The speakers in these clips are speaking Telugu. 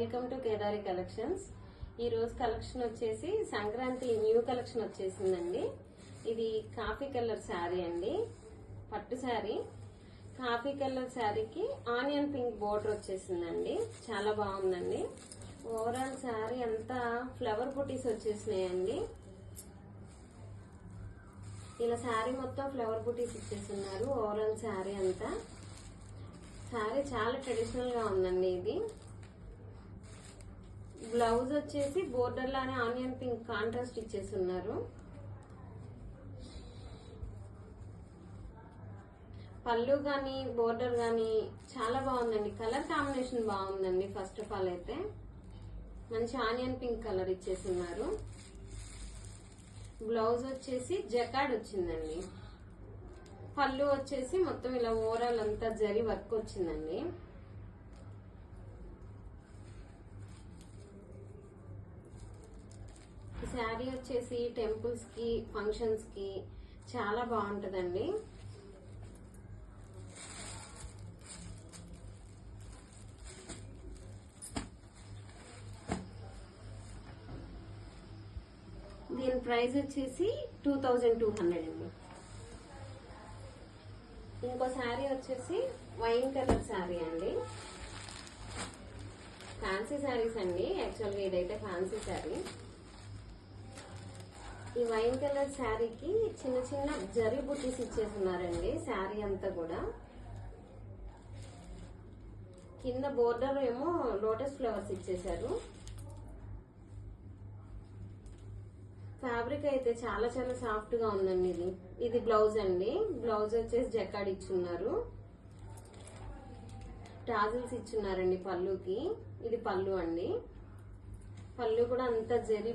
Welcome to Kedari collections. ఈ రోజు కలెక్షన్ వచ్చేసి సంక్రాంతి న్యూ కలెక్షన్ వచ్చేసిందండి. ఇది కాఫీ కలర్ శారీ అండి, పట్టు శారీ. కాఫీ కలర్ శారీకి ఆనియన్ పింక్ బోర్డర్ వచ్చేసిందండి, చాలా బాగుందండి. ఓవరాల్ శారీ అంతా ఫ్లవర్ బుటీస్ వచ్చేసినాయండి. ఇలా శారీ మొత్తం ఫ్లవర్ బుటీస్ ఇచ్చేస్తున్నారు. ఓవరాల్ శారీ అంతా శారీ చాలా ట్రెడిషనల్ గా ఉందండి. ఇది బ్లౌజ్ వచ్చేసి బోర్డర్ లానే ఆనియన్ పింక్ కాంట్రాస్ట్ ఇచ్చేస్తున్నారు. పళ్ళు గాని బోర్డర్ గాని చాలా బాగుందండి. కలర్ కాంబినేషన్ బాగుందండి. ఫస్ట్ ఆఫ్ ఆల్ అయితే మంచి ఆనియన్ పింక్ కలర్ ఇచ్చేస్తున్నారు. బ్లౌజ్ వచ్చేసి జకాడ్ వచ్చిందండి. పళ్ళు వచ్చేసి మొత్తం ఇలా ఓవరాల్ అంతా జరీ వర్క్ వచ్చిందండి. ఈ శారీ వచ్చేసి టెంపుల్స్ కి ఫంక్షన్స్ కి చాలా బాగుంటదండి. దీని ప్రైస్ వచ్చేసి 2200 అండి. ఇంకో శారీ వచ్చేసి వైన్ కలర్ శారీ అండి. ఫ్యాన్సీ శారీస్ అండి, యాక్చువల్గా ఇదైతే ఫ్యాన్సీ శారీ. ఈ వైన్ కలర్ శారీకి చిన్న చిన్న జరీ బుటీస్ ఇచ్చేస్తున్నారండి. శారీ అంతా కూడా కింద బోర్డర్ ఏమో లోటస్ ఫ్లవర్స్ ఇచ్చేసారు. ఫ్యాబ్రిక్ అయితే చాలా చాలా సాఫ్ట్ గా ఉందండి. ఇది బ్లౌజ్ అండి. బ్లౌజ్ వచ్చేసి జకాడ్ ఇచ్చున్నారు. టాజిల్స్ ఇచ్చున్నారండి పళ్ళుకి. ఇది పళ్ళు అండి. పళ్ళు కూడా అంతా జరీ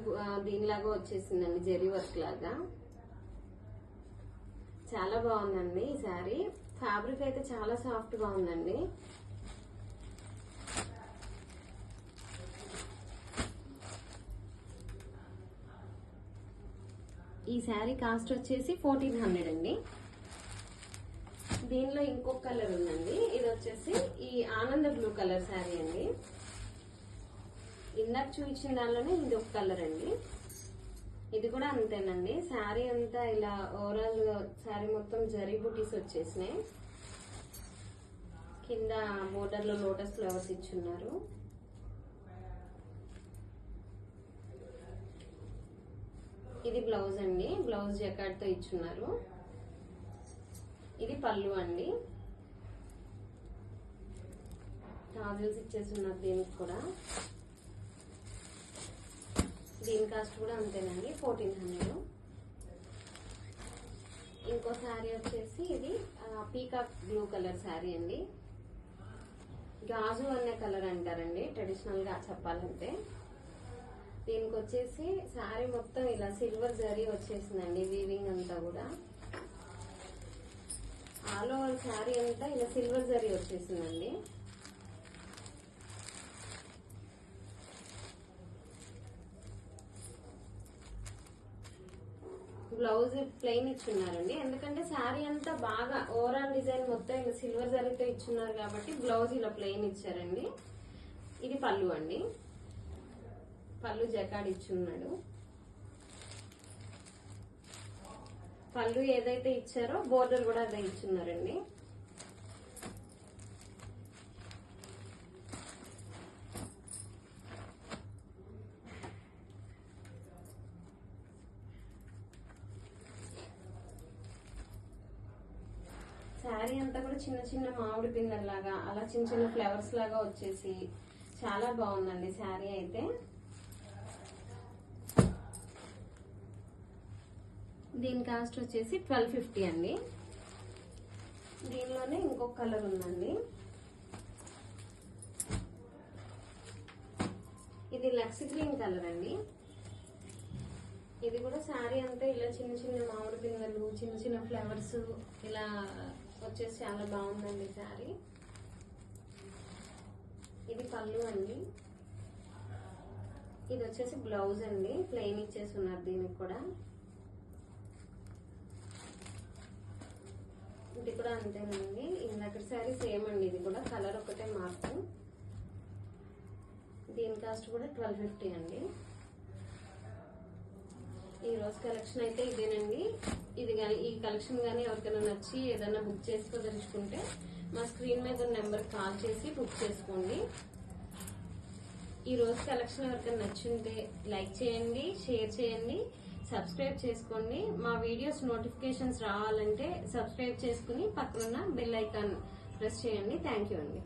దీనిలాగా వచ్చేసిందండి, జరీ వర్క్ లాగా. చాలా బాగుందండి ఈ శారీ. ఫ్యాబ్రిక్ అయితే చాలా సాఫ్ట్ గా ఉందండి. ఈ శారీ కాస్ట్ వచ్చేసి 1400 అండి. దీనిలో ఇంకొక కలర్ ఉందండి. ఇది వచ్చేసి ఈ ఆనంద బ్లూ కలర్ శారీ అండి. ఇందాక చూపించిన దానిలోనే ఇది ఒక కలర్ అండి. ఇది కూడా అంతేనండి. శారీ అంతా ఇలా ఓవరాల్ శారీ మొత్తం జరీ బుటీస్ వచ్చేసినాయి. కింద బోర్డర్ లో లోటస్ ఫ్లవర్స్ ఇచ్చున్నారు. ఇది బ్లౌజ్ అండి. బ్లౌజ్ జకాడ్ తో ఇచ్చున్నారు. ఇది పళ్ళు అండి. టాజిల్స్ ఇచ్చేస్తున్నారు దీనికి కూడా. దీని కాస్ట్ కూడా అంతేనండి, 1400. ఇంకో శారీ వచ్చేసి ఇది పీకాక్ బ్లూ కలర్ శారీ అండి. గాజు అనే కలర్ అంటారండి ట్రెడిషనల్ గా చెప్పాలంటే. దీనికి వచ్చేసి శారీ మొత్తం ఇలా సిల్వర్ జరీ వచ్చేసిందండి. వీవింగ్ అంతా కూడా ఆల్ ఓవర్ శారీ అంతా ఇలా సిల్వర్ జరీ వచ్చేసిందండి. బ్లౌజ్ ప్లెయిన్ ఇచ్చున్నారండి. ఎందుకంటే శారీ అంతా బాగా ఓవరాల్ డిజైన్ మొత్తం ఇలా సిల్వర్ జరీతో ఇచ్చున్నారు కాబట్టి బ్లౌజ్ ఇలా ప్లెయిన్ ఇచ్చారండి. ఇది పళ్ళు అండి. పళ్ళు జకాడ్ ఇచ్చున్నాడు. పళ్ళు ఏదైతే ఇచ్చారో బోర్డర్ కూడా అదే ఇచ్చున్నారండి. శారీ అంతా కూడా చిన్న చిన్న మామిడి పిందెల్లాగా అలా చిన్న చిన్న ఫ్లవర్స్ లాగా వచ్చేసి చాలా బాగుందండి శారీ అయితే. దీని కాస్ట్ వచ్చేసి 1250 అండి. దీనిలోనే ఇంకొక కలర్ ఉందండి. ఇది లక్స్ గ్రీన్ కలర్ అండి. ఇది కూడా శారీ అంతా ఇలా చిన్న చిన్న మామిడి పిందెలు, చిన్న చిన్న ఫ్లవర్స్ ఇలా వచ్చేసి చాలా బాగుందండి శారీ. ఇది పళ్ళు అండి. ఇది వచ్చేసి బ్లౌజ్ అండి. ప్లెయిన్ ఇచ్చేసి ఉన్నారు దీనికి కూడా. ఇది కూడా అంతేనండి. ఇందాక శారీ సేమ్ అండి. ఇది కూడా కలర్ ఒకటే మార్పు. దీని కాస్ట్ కూడా 1250 అండి. ఈ రోజు కలెక్షన్ అయితే ఇదేనండి. ఈ కలెక్షన్ కానీ ఎవరికైనా నచ్చి ఏదైనా బుక్ చేసుకోదలుచుకుంటే మా స్క్రీన్ మీద ఉన్న నెంబర్ కాల్ చేసి బుక్ చేసుకోండి. ఈ రోజు కలెక్షన్ ఎవరికైనా నచ్చుంటే లైక్ చేయండి, షేర్ చేయండి, సబ్స్క్రైబ్ చేసుకోండి. మా వీడియోస్ నోటిఫికేషన్స్ రావాలంటే సబ్స్క్రైబ్ చేసుకుని పక్కనున్న బెల్ ఐకాన్ ప్రెస్ చేయండి. థ్యాంక్ యూ అండి.